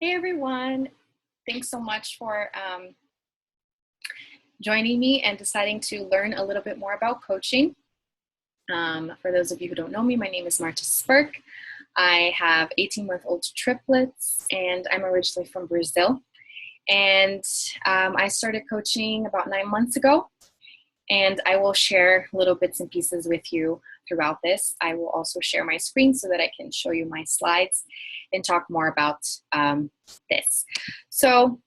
Hey everyone, thanks so much for joining me and deciding to learn a little bit more about coaching. For those of you who don't know me, my name is Marta Spurk. I have 18-month-old triplets and I'm originally from Brazil. And I started coaching about 9 months ago, and I will share little bits and pieces with you throughout this. I will also share my screen so that I can show you my slides and talk more about this. So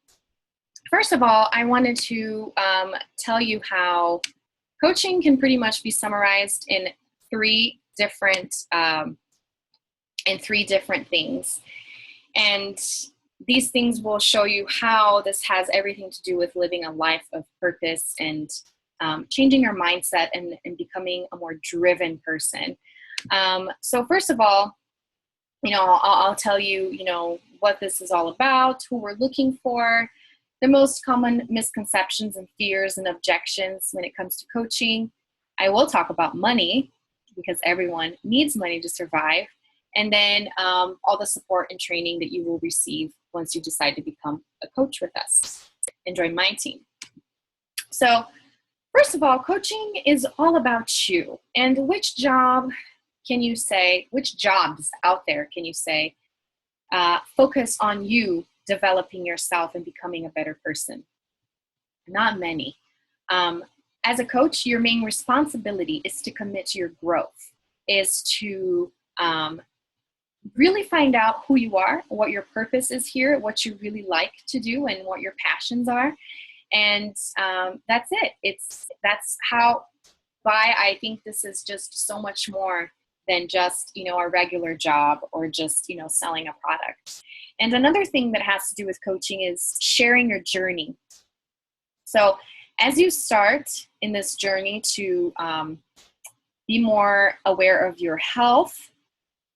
first of all, I wanted to tell you how coaching can pretty much be summarized in three different things. And these things will show you how this has everything to do with living a life of purpose and changing your mindset and becoming a more driven person. So first of all, I'll tell you, what this is all about, who we're looking for, the most common misconceptions and fears and objections when it comes to coaching. I will talk about money because everyone needs money to survive. And then all the support and training that you will receive once you decide to become a coach with us and join my team. So first of all, coaching is all about you. And which jobs out there can you say focus on you developing yourself and becoming a better person? Not many. As a coach, your main responsibility is to commit to your growth, is to really find out who you are, what your purpose is here, what you really like to do, and what your passions are. And that's it. That's why I think this is just so much more than just, a regular job or just, selling a product. And another thing that has to do with coaching is sharing your journey. So as you start in this journey to be more aware of your health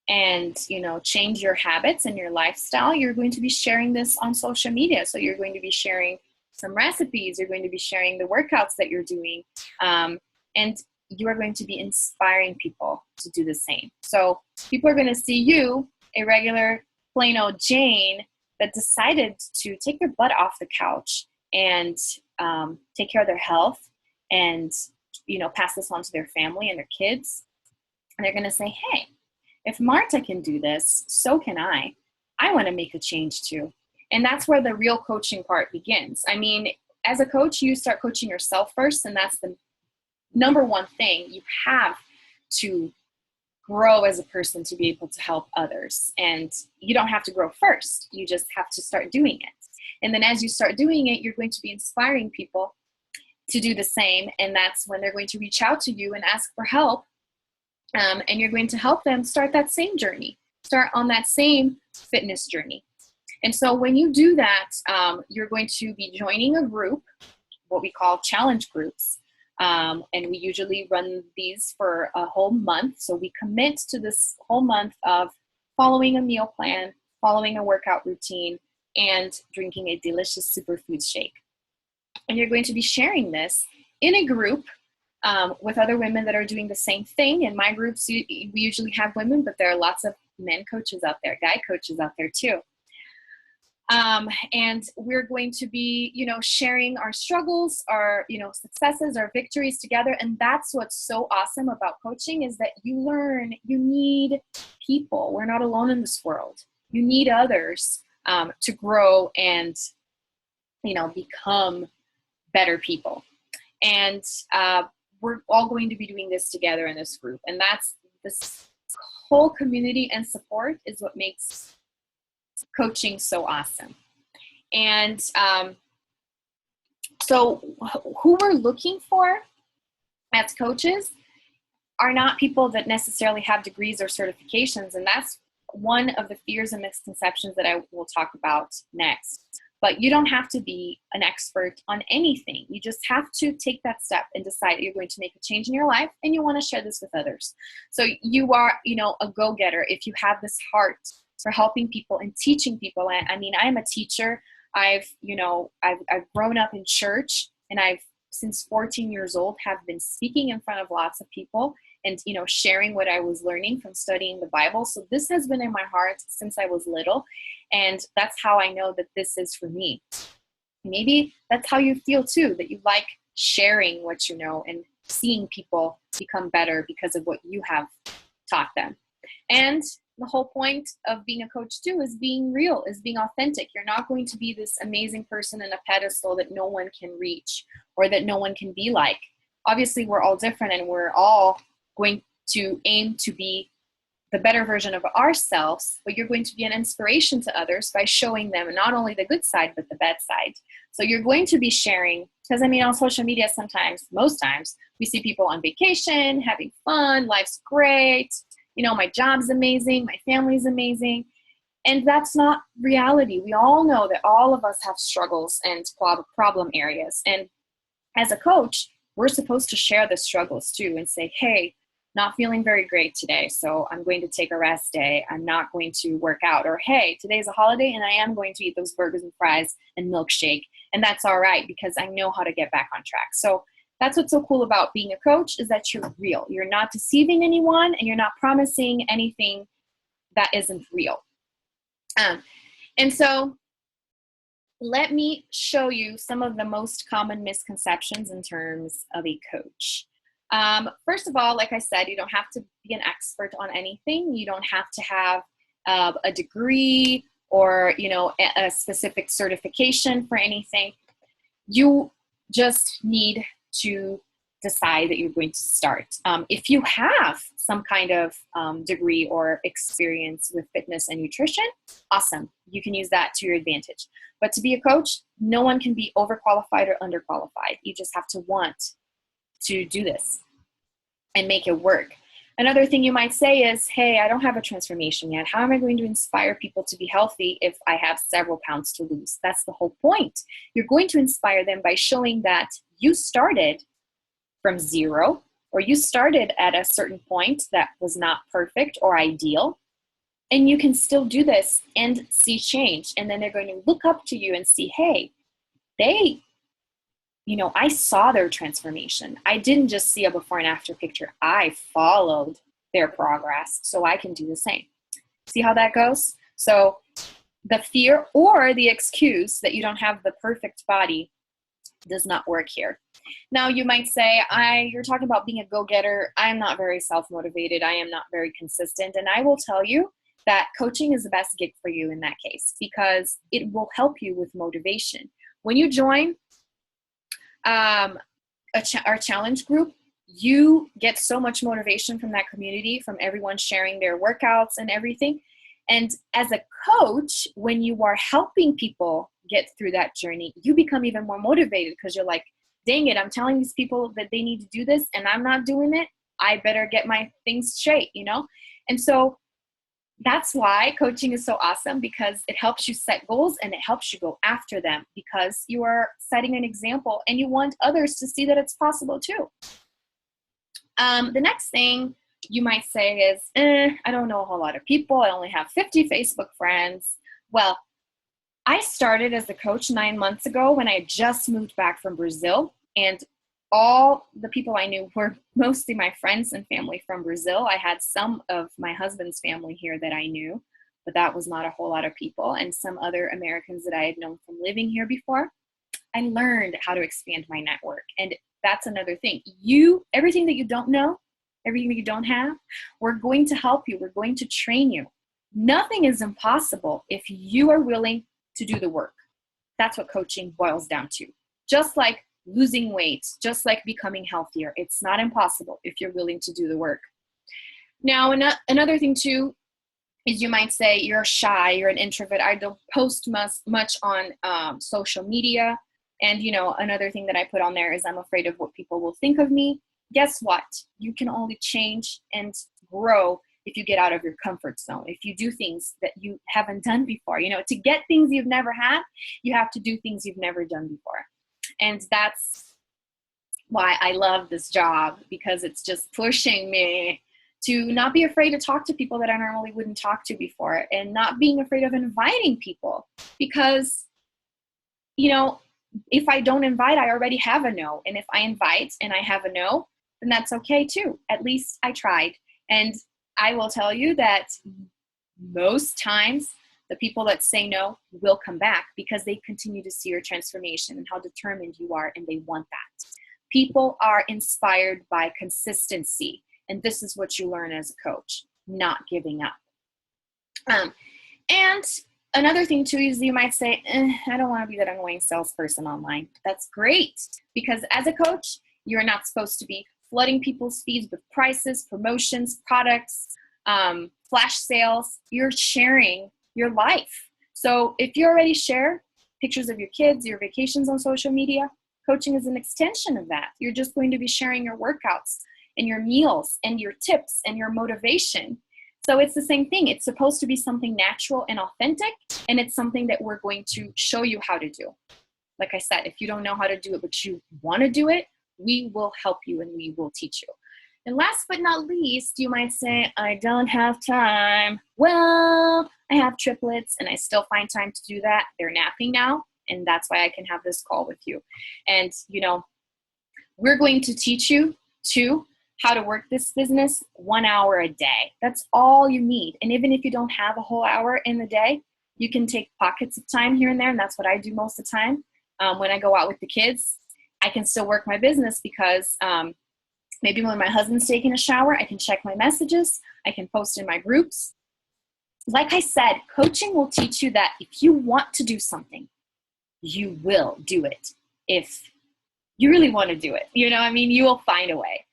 and, change your habits and your lifestyle, you're going to be sharing this on social media. So you're going to be sharing some recipes, you're going to be sharing the workouts that you're doing, and you are going to be inspiring people to do the same. So people are going to see you, a regular plain old Jane that decided to take their butt off the couch and take care of their health and, pass this on to their family and their kids. And they're going to say, hey, if Marta can do this, so can I. I want to make a change too. And that's where the real coaching part begins. I mean, as a coach, you start coaching yourself first, and that's the number one thing. You have to grow as a person to be able to help others. And you don't have to grow first. You just have to start doing it. And then as you start doing it, you're going to be inspiring people to do the same. And that's when they're going to reach out to you and ask for help. And you're going to help them start that same journey, start on that same fitness journey. And so when you do that, you're going to be joining a group, what we call challenge groups. And we usually run these for a whole month. So we commit to this whole month of following a meal plan, following a workout routine, and drinking a delicious superfood shake. And you're going to be sharing this in a group with other women that are doing the same thing. In my groups, we usually have women, but there are lots of men coaches out there, guy coaches out there too. And we're going to be, sharing our struggles, our, successes, our victories together. And that's what's so awesome about coaching is that you learn, you need people. We're not alone in this world. You need others to grow and, become better people. And we're all going to be doing this together in this group. And that's this whole community and support is what makes coaching so awesome. And so who we're looking for as coaches are not people that necessarily have degrees or certifications. And that's one of the fears and misconceptions that I will talk about next. But you don't have to be an expert on anything. You just have to take that step and decide that you're going to make a change in your life and you want to share this with others. So you are, a go-getter if you have this heart for helping people and teaching people. I mean, I am a teacher. I've grown up in church, and I've since 14 years old have been speaking in front of lots of people and, sharing what I was learning from studying the Bible. So this has been in my heart since I was little. And that's how I know that this is for me. Maybe that's how you feel too, that you like sharing what you know and seeing people become better because of what you have taught them. And the whole point of being a coach too is being real, is being authentic. You're not going to be this amazing person in a pedestal that no one can reach or that no one can be like. Obviously, we're all different, and we're all going to aim to be the better version of ourselves, but you're going to be an inspiration to others by showing them not only the good side, but the bad side. So you're going to be sharing, because on social media sometimes, most times, we see people on vacation, having fun, life's great, my job's amazing, my family's amazing. And that's not reality. We all know that all of us have struggles and problem areas. And as a coach, we're supposed to share the struggles too and say, hey, not feeling very great today, so I'm going to take a rest day. I'm not going to work out. Or, hey, today's a holiday and I am going to eat those burgers and fries and milkshake. And that's all right because I know how to get back on track. So that's what's so cool about being a coach, is that you're real. You're not deceiving anyone, and you're not promising anything that isn't real. And so let me show you some of the most common misconceptions in terms of a coach. First of all, like I said, you don't have to be an expert on anything. You don't have to have a degree or, a specific certification for anything. You just need to decide that you're going to start. If you have some kind of degree or experience with fitness and nutrition, awesome. You can use that to your advantage. But to be a coach, no one can be overqualified or underqualified. You just have to want to do this and make it work. Another thing you might say is, hey, I don't have a transformation yet. How am I going to inspire people to be healthy if I have several pounds to lose? That's the whole point. You're going to inspire them by showing that you started from zero, or you started at a certain point that was not perfect or ideal, and you can still do this and see change. And then they're going to look up to you and see, hey, I saw their transformation. I didn't just see a before and after picture. I followed their progress, so I can do the same. See how that goes? So the fear or the excuse that you don't have the perfect body does not work here. Now you might say, you're talking about being a go-getter. I'm not very self-motivated. I am not very consistent. And I will tell you that coaching is the best gig for you in that case, because it will help you with motivation. When you join our challenge group, you get so much motivation from that community, from everyone sharing their workouts and everything. And as a coach, when you are helping people get through that journey, you become even more motivated, because you're like, dang it, I'm telling these people that they need to do this and I'm not doing it. I better get my things straight, And so that's why coaching is so awesome, because it helps you set goals and it helps you go after them, because you are setting an example and you want others to see that it's possible too. The next thing you might say is, I don't know a whole lot of people. I only have 50 Facebook friends. Well, I started as a coach 9 months ago when I just moved back from Brazil, and all the people I knew were mostly my friends and family from Brazil. I had some of my husband's family here that I knew, but that was not a whole lot of people, and some other Americans that I had known from living here before. I learned how to expand my network, and that's another thing. Everything that you don't know, everything that you don't have, we're going to help you. We're going to train you. Nothing is impossible if you are willing to do the work. That's what coaching boils down to. Just like losing weight, just like becoming healthier, it's not impossible if you're willing to do the work. Now, another thing too is you might say you're shy, you're an introvert. I don't post much on social media. And, another thing that I put on there is I'm afraid of what people will think of me. Guess what? You can only change and grow if you get out of your comfort zone, if you do things that you haven't done before. To get things you've never had, you have to do things you've never done before. And that's why I love this job, because it's just pushing me to not be afraid to talk to people that I normally wouldn't talk to before, and not being afraid of inviting people, because, if I don't invite, I already have a no. And if I invite and I have a no, then that's okay too. At least I tried. And I will tell you that most times the people that say no will come back because they continue to see your transformation and how determined you are, and they want that. People are inspired by consistency, and this is what you learn as a coach, not giving up. And another thing too is you might say, I don't want to be that annoying salesperson online. That's great, because as a coach, you're not supposed to be flooding people's feeds with prices, promotions, products, flash sales. You're sharing your life. So if you already share pictures of your kids, your vacations on social media, coaching is an extension of that. You're just going to be sharing your workouts and your meals and your tips and your motivation. So it's the same thing. It's supposed to be something natural and authentic, and it's something that we're going to show you how to do. Like I said, if you don't know how to do it, but you want to do it, we will help you and we will teach you. And last but not least, you might say, I don't have time. Well, I have triplets and I still find time to do that. They're napping now, and that's why I can have this call with you. And, we're going to teach you too how to work this business 1 hour a day. That's all you need. And even if you don't have a whole hour in the day, you can take pockets of time here and there. And that's what I do most of the time. When I go out with the kids, I can still work my business because maybe when my husband's taking a shower, I can check my messages. I can post in my groups. Like I said, coaching will teach you that if you want to do something, you will do it. If you really want to do it, you will find a way.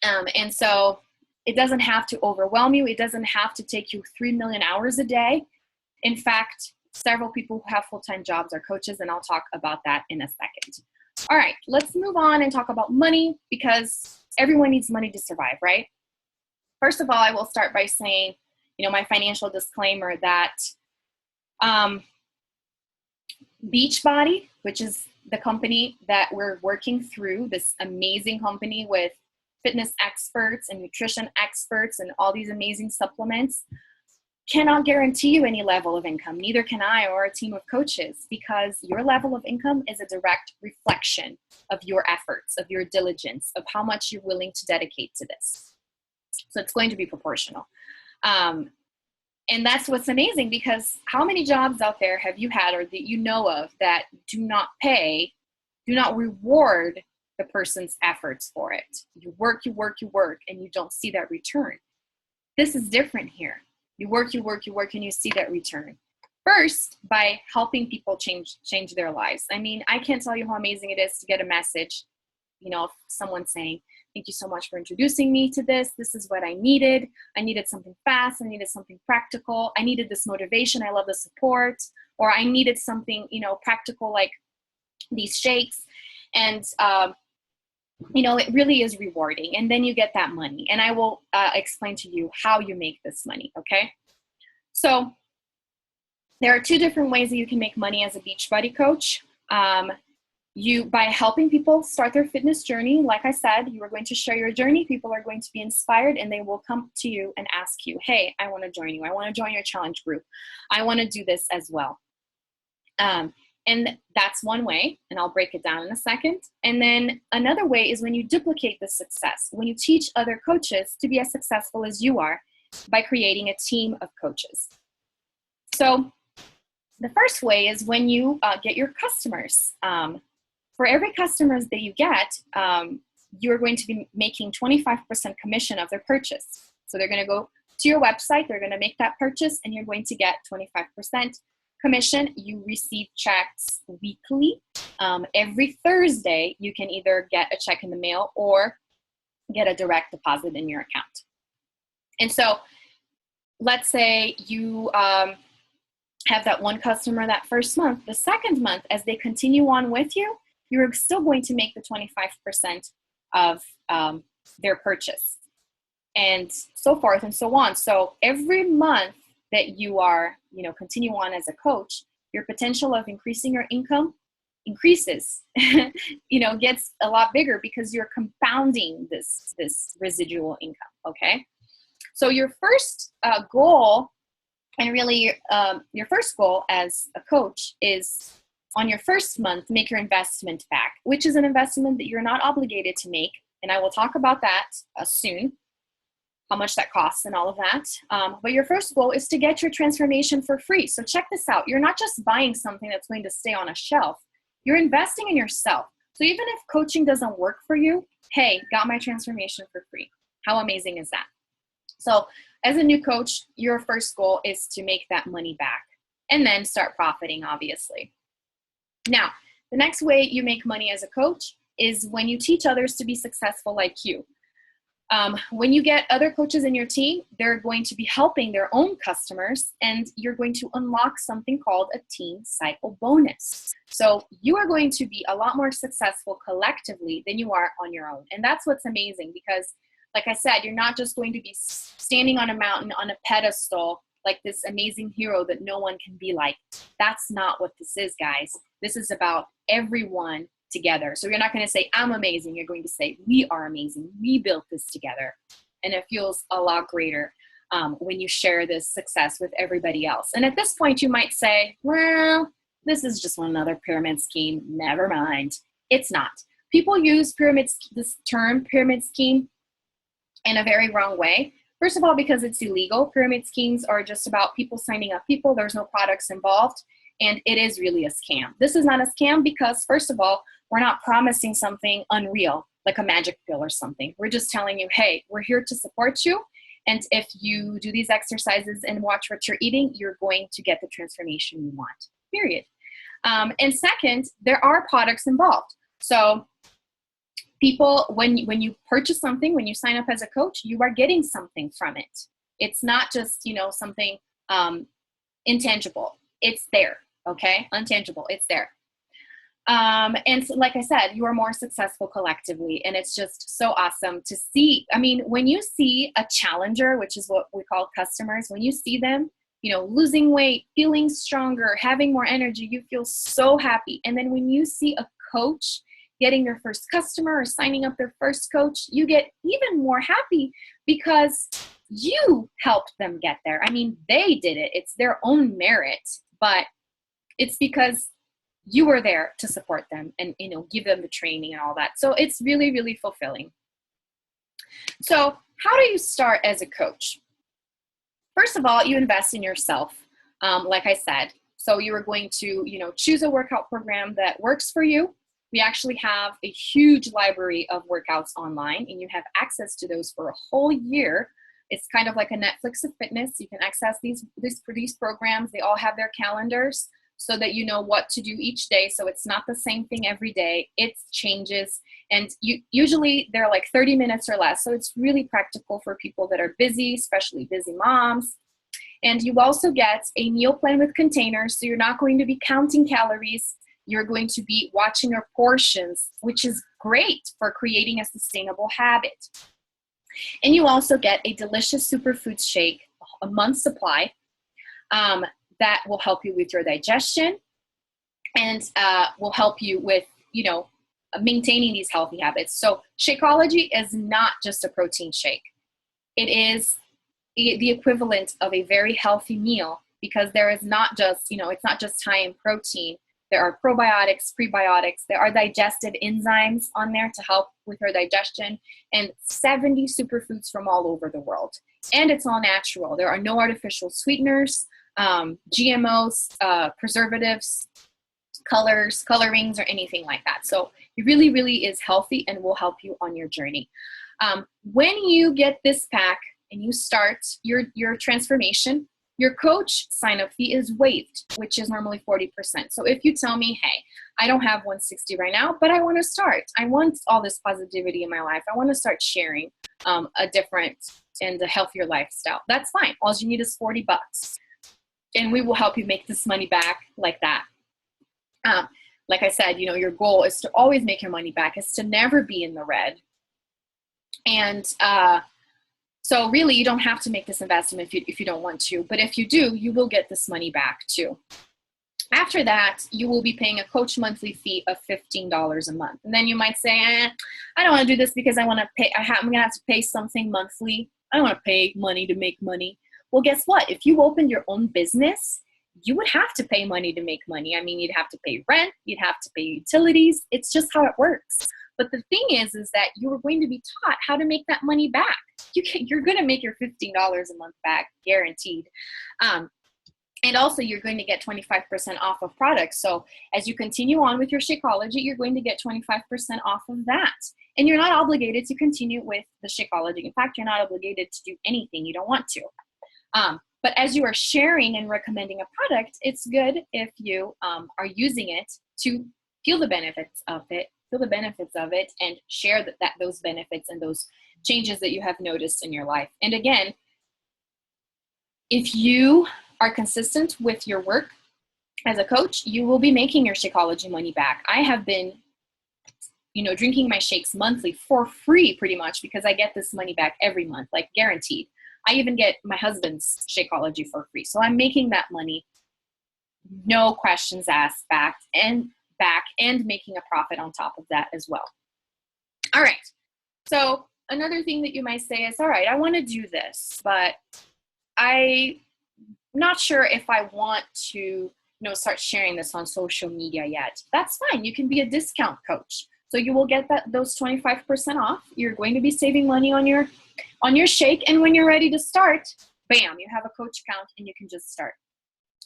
And so it doesn't have to overwhelm you. It doesn't have to take you 3 million hours a day. In fact, several people who have full-time jobs are coaches, and I'll talk about that in a second. All right, let's move on and talk about money, because everyone needs money to survive, right? First of all, I will start by saying, my financial disclaimer that Beachbody, which is the company that we're working through, this amazing company with fitness experts and nutrition experts and all these amazing supplements, cannot guarantee you any level of income. Neither can I or a team of coaches, because your level of income is a direct reflection of your efforts, of your diligence, of how much you're willing to dedicate to this. So it's going to be proportional. And that's what's amazing, because how many jobs out there have you had or that you know of that do not reward the person's efforts for it? You work, and you don't see that return. This is different here. You work, and you see that return. First, by helping people change their lives. I can't tell you how amazing it is to get a message, someone saying, thank you so much for introducing me to this. This is what I needed. I needed something fast. I needed something practical. I needed this motivation. I love the support. Or I needed something, practical, like these shakes. And, it really is rewarding. And then you get that money. And I will explain to you how you make this money, okay? So there are two different ways that you can make money as a Beachbody coach. By helping people start their fitness journey. Like I said, you are going to share your journey. People are going to be inspired, and they will come to you and ask you, hey, I want to join you. I want to join your challenge group. I want to do this as well. And that's one way, and I'll break it down in a second. And then another way is when you duplicate the success, when you teach other coaches to be as successful as you are by creating a team of coaches. So the first way is when you get your customers. For every customer that you get, you're going to be making 25% commission of their purchase. So they're going to go to your website, they're going to make that purchase, and you're going to get 25% commission. You receive checks weekly. Every Thursday, you can either get a check in the mail or get a direct deposit in your account. And so let's say you have that one customer that first month. The second month, as they continue on with you, you're still going to make the 25% of their purchase, and so forth and so on. So every month that you are, continue on as a coach, your potential of increasing your income increases, gets a lot bigger, because you're compounding this residual income, okay? So your first goal, and really your first goal as a coach, is on your first month, make your investment back, which is an investment that you're not obligated to make, And I will talk about that soon, how much that costs and all of that. But your first goal is to get your transformation for free. So check this out. You're not just buying something that's going to stay on a shelf. You're investing in yourself. So even if coaching doesn't work for you, hey, got my transformation for free. How amazing is that? So as a new coach, your first goal is to make that money back and then start profiting, obviously. Now, the next way you make money as a coach is when you teach others to be successful like you. When you get other coaches in your team, they're going to be helping their own customers, and you're going to unlock something called a team cycle bonus. So you are going to be a lot more successful collectively than you are on your own. And that's what's amazing because, like I said, you're not just going to be standing on a mountain on a pedestal like this amazing hero that no one can be like. That's not what this is, guys. This is about everyone together. So you're not going to say, I'm amazing. You're going to say, we are amazing. We built this together. And it feels a lot greater when you share this success with everybody else. And at this point, you might say, well, this is just another pyramid scheme. Never mind. It's not. People use this term pyramid scheme in a very wrong way. First of all, because it's illegal. Pyramid schemes are just about people signing up people. There's no products involved. And it is really a scam. This is not a scam because, first of all, we're not promising something unreal, like a magic pill or something. We're just telling you, hey, we're here to support you. And if you do these exercises and watch what you're eating, you're going to get the transformation you want, period. And second, there are products involved. So people, when you purchase something, when you sign up as a coach, you are getting something from it. It's not just, something intangible. It's there, okay? Untangible, it's there. And so, like I said, you are more successful collectively, and it's just so awesome to see. I mean, when you see a challenger, which is what we call customers, when you see them, losing weight, feeling stronger, having more energy, you feel so happy. And then when you see a coach getting their first customer or signing up their first coach, you get even more happy because you helped them get there. I mean, they did it. It's their own merit, but it's because you were there to support them and, give them the training and all that. So it's really, really fulfilling. So how do you start as a coach? First of all, you invest in yourself, like I said. So you are going to, choose a workout program that works for you. We actually have a huge library of workouts online, and you have access to those for a whole year. It's kind of like a Netflix of fitness. You can access these programs. They all have their calendars so that you know what to do each day. So it's not the same thing every day. It changes. And usually they're like 30 minutes or less. So it's really practical for people that are busy, especially busy moms. And you also get a meal plan with containers. So you're not going to be counting calories. You're going to be watching your portions, which is great for creating a sustainable habit. And you also get a delicious superfoods shake, a month's supply, that will help you with your digestion and will help you with, maintaining these healthy habits. So Shakeology is not just a protein shake. It is the equivalent of a very healthy meal because there is not just, it's not just high in protein. There are probiotics, prebiotics. There are digestive enzymes on there to help with your digestion, and 70 superfoods from all over the world. And it's all natural. There are no artificial sweeteners, GMOs, preservatives, colorings, or anything like that. So it really, really is healthy and will help you on your journey. When you get this pack and you start your transformation, your coach sign-up fee is waived, which is normally 40%. So if you tell me, hey, I don't have 160 right now, but I want to start. I want all this positivity in my life. I want to start sharing a different and a healthier lifestyle. That's fine. All you need is $40. And we will help you make this money back like that. Like I said, your goal is to always make your money back, is to never be in the red. And so really, you don't have to make this investment if you don't want to. But if you do, you will get this money back too. After that, you will be paying a coach monthly fee of $15 a month. And then you might say, I don't want to do this because I want to pay. I'm going to have to pay something monthly. I don't want to pay money to make money. Well, guess what? If you opened your own business, you would have to pay money to make money. I mean, you'd have to pay rent. You'd have to pay utilities. It's just how it works. But the thing is that you're going to be taught how to make that money back. You're going to make your $15 a month back, guaranteed. And also, you're going to get 25% off of products. So as you continue on with your Shakeology, you're going to get 25% off of that. And you're not obligated to continue with the Shakeology. In fact, you're not obligated to do anything you don't want to. But as you are sharing and recommending a product, it's good if you are using it to feel the benefits of it, and share those benefits and those changes that you have noticed in your life. And again, if you are consistent with your work as a coach, you will be making your Shakeology money back. I have been, drinking my shakes monthly for free pretty much, because I get this money back every month, like guaranteed. I even get my husband's Shakeology for free. So I'm making that money, no questions asked, back and making a profit on top of that as well. All right. So another thing that you might say is, all right, I want to do this, but I'm not sure if I want to, start sharing this on social media yet. That's fine. You can be a discount coach. So you will get those 25% off. You're going to be saving money on your shake. And when you're ready to start, bam, you have a coach account and you can just start.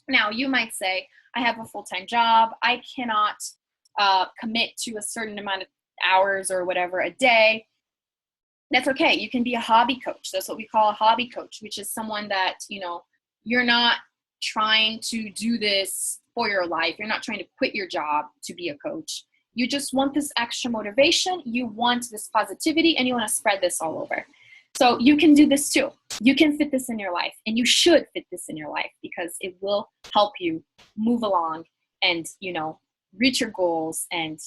Now you might say, I have a full-time job. I cannot commit to a certain amount of hours or whatever a day. That's okay. You can be a hobby coach. That's what we call a hobby coach, which is someone that, you're not trying to do this for your life. You're not trying to quit your job to be a coach. You just want this extra motivation. You want this positivity, and you want to spread this all over. So you can do this too. You can fit this in your life, and you should fit this in your life, because it will help you move along and, reach your goals and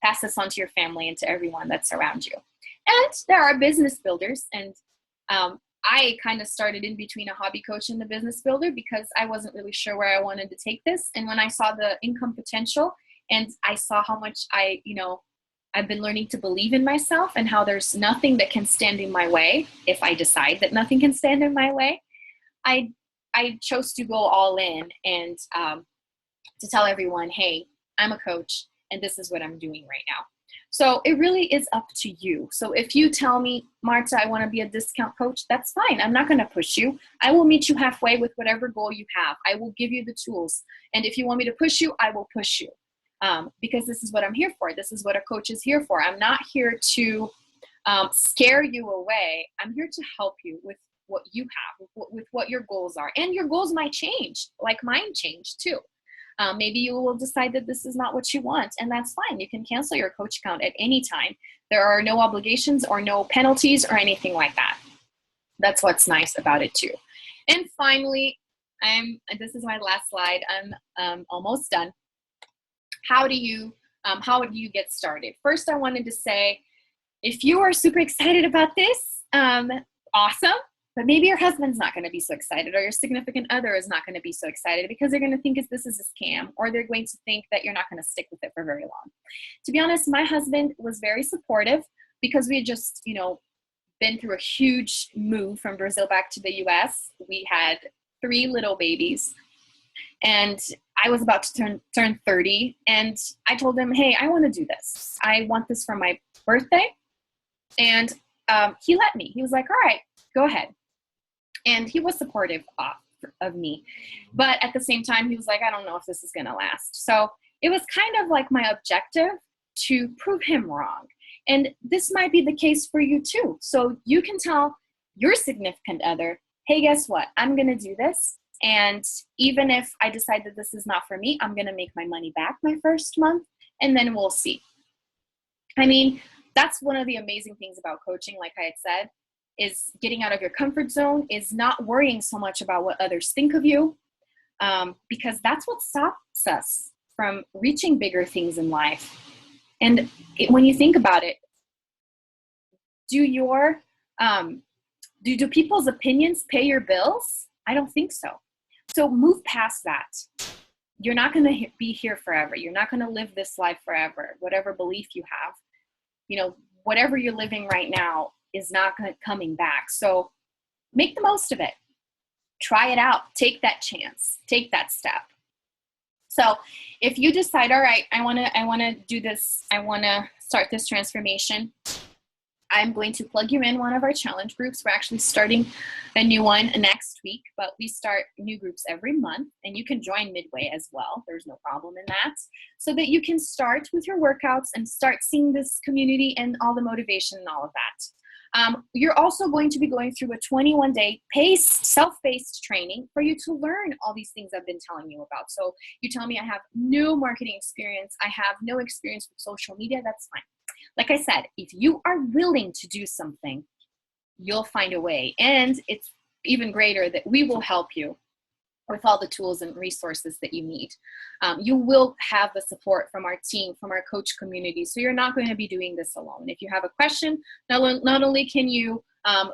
pass this on to your family and to everyone that's around you. And there are business builders, and I kind of started in between a hobby coach and a business builder because I wasn't really sure where I wanted to take this. And when I saw the income potential and I saw how much I've been learning to believe in myself and how there's nothing that can stand in my way, if I decide that nothing can stand in my way, I chose to go all in and to tell everyone, hey, I'm a coach and this is what I'm doing right now. So it really is up to you. So if you tell me, Marta, I want to be a discount coach, that's fine. I'm not going to push you. I will meet you halfway with whatever goal you have. I will give you the tools. And if you want me to push you, I will push you. Because this is what I'm here for. This is what a coach is here for. I'm not here to scare you away. I'm here to help you with what you have, with what your goals are. And your goals might change, like mine changed too. Maybe you will decide that this is not what you want, and that's fine. You can cancel your coach account at any time. There are no obligations or no penalties or anything like that. That's what's nice about it too. And finally, this is my last slide. I'm almost done. How do you get started? First, I wanted to say, if you are super excited about this, awesome. But maybe your husband's not going to be so excited, or your significant other is not going to be so excited, because they're going to think this is a scam, or they're going to think that you're not going to stick with it for very long. To be honest, my husband was very supportive, because we had just, been through a huge move from Brazil back to the US. We had 3 little babies, and I was about to turn 30, and I told him, hey, I want to do this. I want this for my birthday. And he let me. He was like, all right, go ahead. And he was supportive of me. But at the same time, he was like, I don't know if this is going to last. So it was kind of like my objective to prove him wrong. And this might be the case for you too. So you can tell your significant other, hey, guess what? I'm going to do this. And even if I decide that this is not for me, I'm going to make my money back my first month, and then we'll see. I mean, that's one of the amazing things about coaching, like I had said, is getting out of your comfort zone, is not worrying so much about what others think of you, because that's what stops us from reaching bigger things in life. And when you think about it, do people's opinions pay your bills? I don't think so. So move past that. You're not going to be here forever. You're not going to live this life forever. Whatever belief you have, whatever you're living right now is not coming back. So make the most of it. Try it out. Take that chance. Take that step. So if you decide, all right, I want to do this, I want to start this transformation, I'm going to plug you in one of our challenge groups. We're actually starting a new one next week, but we start new groups every month, and you can join midway as well. There's no problem in that. So that you can start with your workouts and start seeing this community and all the motivation and all of that. You're also going to be going through a 21-day self-paced training for you to learn all these things I've been telling you about. So you tell me I have no marketing experience, I have no experience with social media, that's fine. Like I said, if you are willing to do something, you'll find a way. And it's even greater that we will help you with all the tools and resources that you need. You will have the support from our team, from our coach community. So you're not going to be doing this alone. If you have a question, not only can you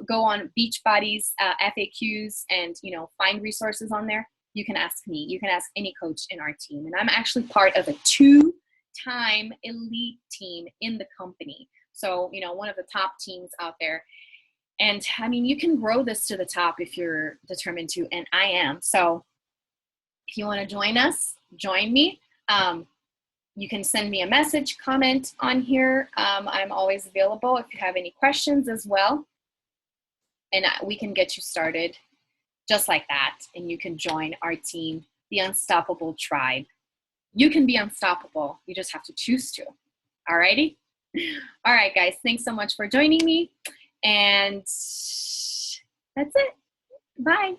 go on Beachbody's FAQs and find resources on there, you can ask me. You can ask any coach in our team. And I'm actually part of a 2-time elite team in the company. So, one of the top teams out there. And I mean, you can grow this to the top if you're determined to, and I am. So if you want to join us, join me. You can send me a message, comment on here. I'm always available if you have any questions as well. And we can get you started just like that. And you can join our team, the Unstoppable Tribe. You can be unstoppable. You just have to choose to. All righty? All right, guys. Thanks so much for joining me. And that's it. Bye.